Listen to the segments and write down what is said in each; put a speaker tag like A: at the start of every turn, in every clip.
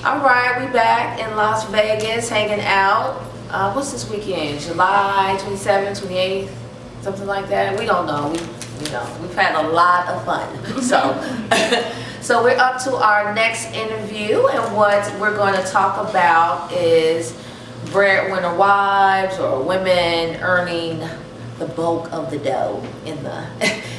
A: All right, we back in Las Vegas hanging out. What's this weekend? July 27th, 28th, something like that. We don't know. We've had a lot of fun. So we're up to our next interview, and what we're going to talk about is breadwinner wives or women earning the bulk of the dough in the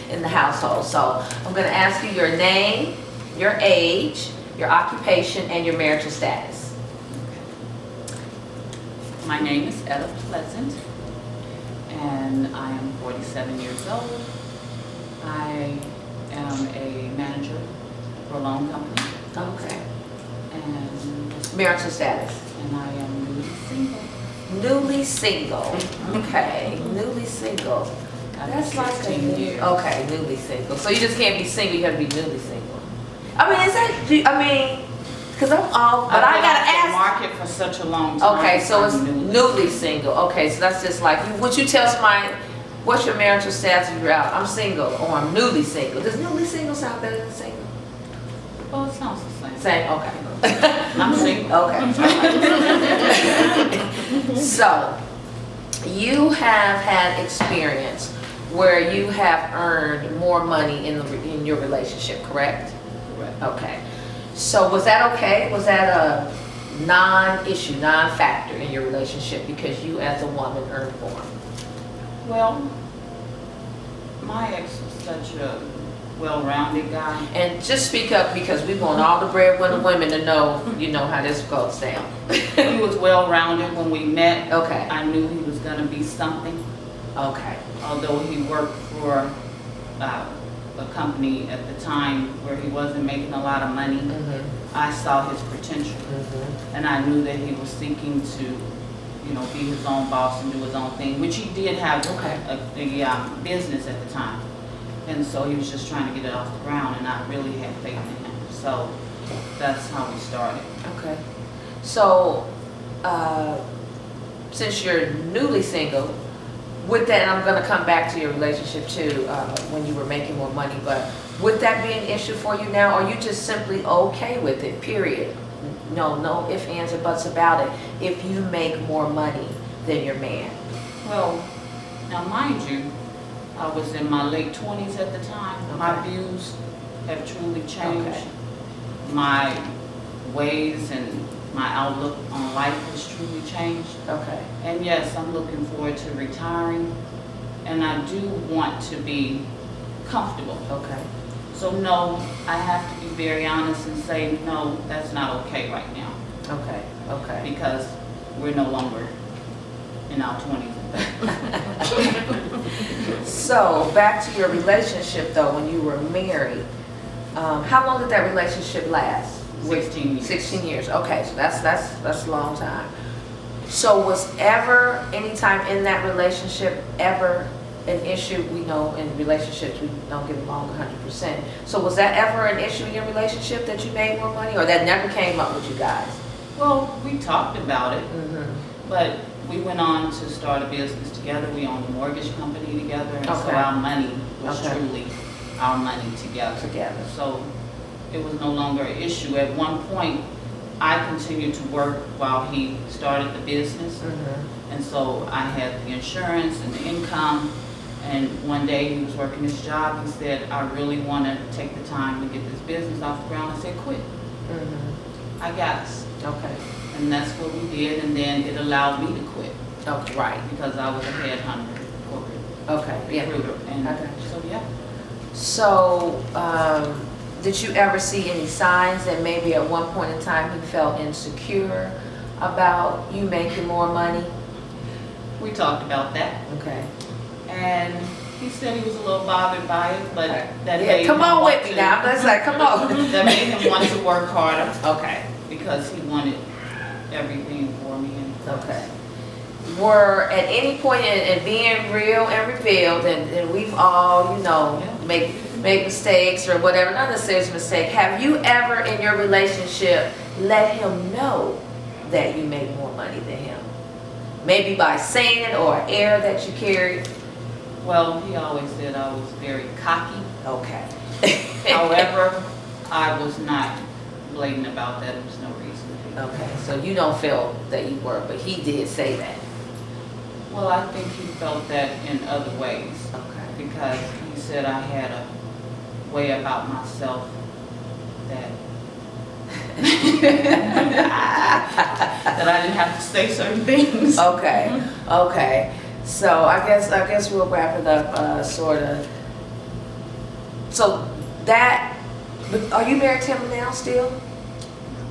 A: in the household. So I'm going to ask you your name, your age, your occupation, and your marital status.
B: My name is Etta Pleasant, and I am 47 years old. I am a manager for a loan company.
A: Okay.
B: And
A: Marital status.
B: And I am newly single.
A: Newly single. Okay. Newly single. That's like
B: 16 years.
A: Okay, newly single. So you just can't be single. You have to be newly single. I mean, is that? Because I'm all. But I gotta
B: ask.
A: ask.
B: Market for such a long time.
A: Okay, so it's
B: I'm
A: newly single. Okay, so that's just like, would you tell somebody, what's your marital status if you're out? I'm single, or I'm newly single. Does newly single sound better than single?
B: Well, it sounds the same.
A: Same, okay.
B: I'm single.
A: Okay. So, you have had experience where you have earned more money in your relationship, correct?
B: Correct.
A: Okay. So was that okay? Was that a non-issue, non-factor in your relationship because you as a woman earned more?
B: Well, my ex was such a well-rounded guy.
A: And just speak up because we want all the breadwinner women to know, how this goes down.
B: He was well-rounded when we met.
A: Okay.
B: I knew he was going to be something.
A: Okay.
B: Although he worked for a company at the time where he wasn't making a lot of money, I saw his potential. And I knew that he was seeking to, be his own boss and do his own thing, which he did have a business at the time. And so he was just trying to get it off the ground, and I really had faith in him. So that's how we started.
A: Okay. So, since you're newly single, with that, and I'm going to come back to your relationship too, when you were making more money, but would that be an issue for you now, or are you just simply okay with it, period? No ifs, ands, or buts about it, if you make more money than your man?
B: Well, now mind you, I was in my late 20s at the time.
A: Okay.
B: My views have truly changed.
A: Okay.
B: My ways and my outlook on life has truly changed.
A: Okay.
B: And yes, I'm looking forward to retiring, and I do want to be comfortable.
A: Okay.
B: So no, I have to be very honest and say, no, that's not okay right now.
A: Okay. Okay.
B: Because we're no longer in our 20s.
A: So, back to your relationship though, when you were married, how long did that relationship last?
B: 16 years.
A: 16 years. Okay, so that's a long time. So was ever, any time in that relationship, ever an issue? We know in relationships we don't get along 100%. So was that ever an issue in your relationship that you made more money, or that never came up with you guys?
B: Well, we talked about it, but we went on to start a business together. We owned a mortgage company together, and so our money was truly our money together. So it was no longer an issue. At one point, I continued to work while he started the business, and so I had the insurance and the income. And one day he was working his job. He said, "I really want to take the time to get this business off the ground." I said, "Quit. I got this."
A: Okay.
B: And that's what we did, and then it allowed me to quit.
A: Okay. Right.
B: Because I was a headhunter, corporate recruiter, and so yeah.
A: So, did you ever see any signs that maybe at one point in time he felt insecure about you making more money?
B: We talked about that,
A: Okay.
B: and he said he was a little bothered by it, but that
A: Yeah,
B: made
A: come
B: him
A: on
B: want
A: with me
B: to-
A: now. That's like, come on.
B: That made him want to work harder
A: Okay.
B: because he wanted everything for me. And
A: Okay. Were at any point in being real and revealed, and we've all, make mistakes or whatever, not necessarily a mistake. Have you ever in your relationship let him know that you make more money than him? Maybe by saying it, or an air that you carried?
B: Well, he always said I was very cocky.
A: Okay.
B: However, I was not blatant about that, there was no reason to be.
A: Okay, so you don't feel that you were, but he did say that.
B: Well, I think he felt that in other ways,
A: Okay.
B: because he said I had a way about myself that that I didn't have to say certain things.
A: Okay, okay. So I guess we'll wrap it up, sort of. So that, but are you married to him now still?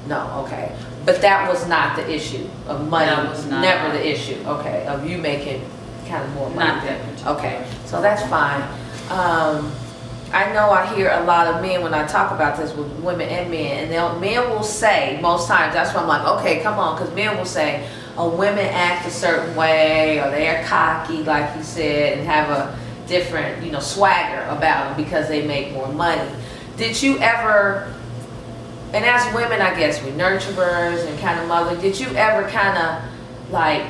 A: No, okay. But that was not the issue of money.
B: That was not.
A: Never the issue. Okay, of you making kind of more money.
B: Not that particular.
A: Okay, so that's fine. I know I hear a lot of men when I talk about this with women and men, and men will say most times. That's why I'm like, okay, come on, because men will say, "Oh, women act a certain way, or they're cocky, like you said, and have a different, swagger about them because they make more money." Did you ever? And as women, I guess we're nurturers and kind of mother. Did you ever kind of like,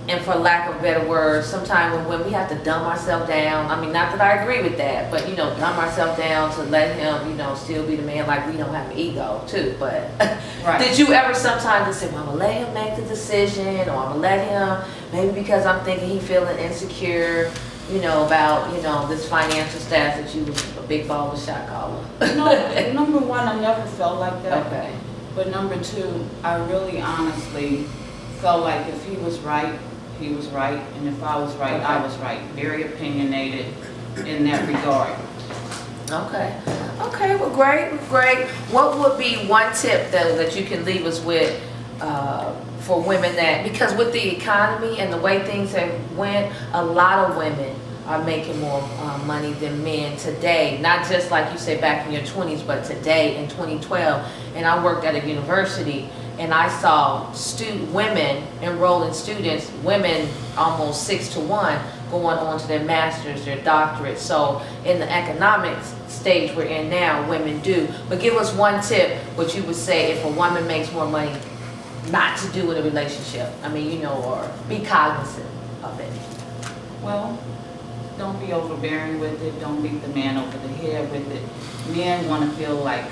A: and for lack of better words, sometimes when we have to dumb ourselves down, I mean, not that I agree with that, but dumb ourselves down to let him, still be the man, like we don't have an ego too, but
B: Right.
A: did you ever sometimes just say, well, I'm gonna let him make the decision, or I'm gonna let him, maybe because I'm thinking he feeling insecure, about, this financial status that you was a big ball of shot caller?
B: No, number one, I never felt like that.
A: Okay.
B: But number two, I really honestly felt like if he was right, he was right, and if I was right, I was right. Very opinionated in that regard.
A: Okay. Okay, well, great. What would be one tip that you can leave us with for women because with the economy and the way things have went, a lot of women are making more money than men today. Not just like you said back in your 20s, but today in 2012. And I worked at a university, and I saw women enrolling students, women almost 6 to 1, going on to their masters, their doctorates. So in the economics stage we're in now, women do. But give us one tip, what you would say if a woman makes more money not to do in a relationship. I mean, or be cognizant of it.
B: Well, don't be overbearing with it. Don't beat the man over the head with it. Men want to feel like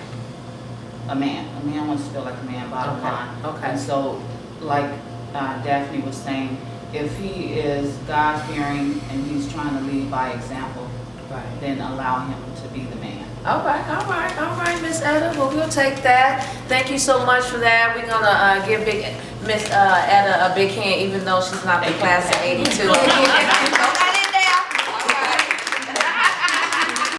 B: a man. A man wants to feel like a man, bottom line.
A: Okay.
B: And so, like Daphne was saying, if he is God-fearing and he's trying to lead by example,
A: Right.
B: then allow him to be the man.
A: All right, Miss Etta. Well, we'll take that. Thank you so much for that. We're gonna give Miss Etta a big hand, even though she's not the class of '82.